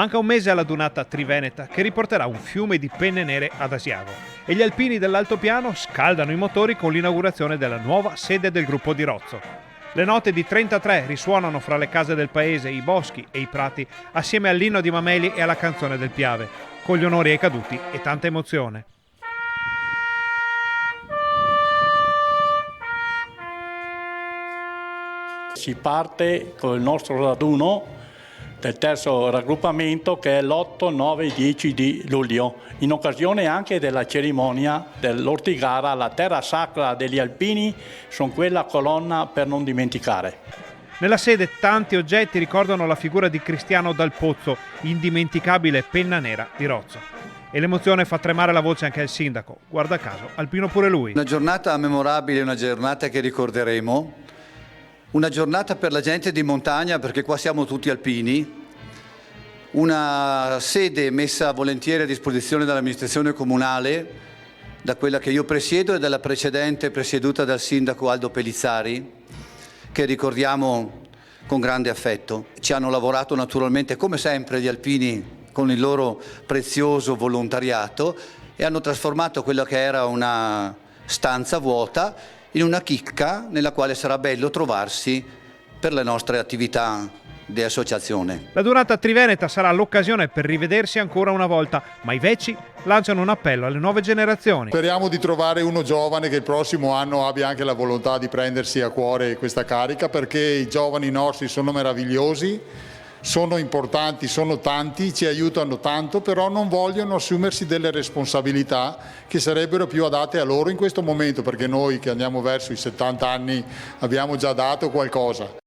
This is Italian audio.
Manca un mese alla Dunata Triveneta che riporterà un fiume di penne nere ad Asiago e gli alpini dell'altopiano scaldano i motori con l'inaugurazione della nuova sede del gruppo di Rozzo. Le note di 33 risuonano fra le case del paese, i boschi e i prati assieme all'inno di Mameli e alla canzone del Piave, con gli onori ai caduti e tanta emozione. Si parte con il nostro raduno del terzo raggruppamento che è l'8, 9 e 10 di luglio, in occasione anche della cerimonia dell'Ortigara, la terra sacra degli alpini, sono quella colonna per non dimenticare. Nella sede tanti oggetti ricordano la figura di Cristiano Dal Pozzo, indimenticabile penna nera di Rozzo. E l'emozione fa tremare la voce anche al sindaco, guarda caso, alpino pure lui. Una giornata memorabile, una giornata che ricorderemo. Una giornata per la gente di montagna, perché qua siamo tutti alpini, una sede messa volentieri a disposizione dall'amministrazione comunale, da quella che io presiedo e dalla precedente presieduta dal sindaco Aldo Pellizzari, che ricordiamo con grande affetto. Ci hanno lavorato naturalmente come sempre gli alpini con il loro prezioso volontariato e hanno trasformato quella che era una stanza vuota in una chicca nella quale sarà bello trovarsi per le nostre attività di associazione. La Dunata Triveneta sarà l'occasione per rivedersi ancora una volta, ma i vecchi lanciano un appello alle nuove generazioni. Speriamo di trovare uno giovane che il prossimo anno abbia anche la volontà di prendersi a cuore questa carica, perché i giovani nostri sono meravigliosi, sono importanti, sono tanti, ci aiutano tanto, però non vogliono assumersi delle responsabilità che sarebbero più adatte a loro in questo momento, perché noi che andiamo verso i 70 anni abbiamo già dato qualcosa.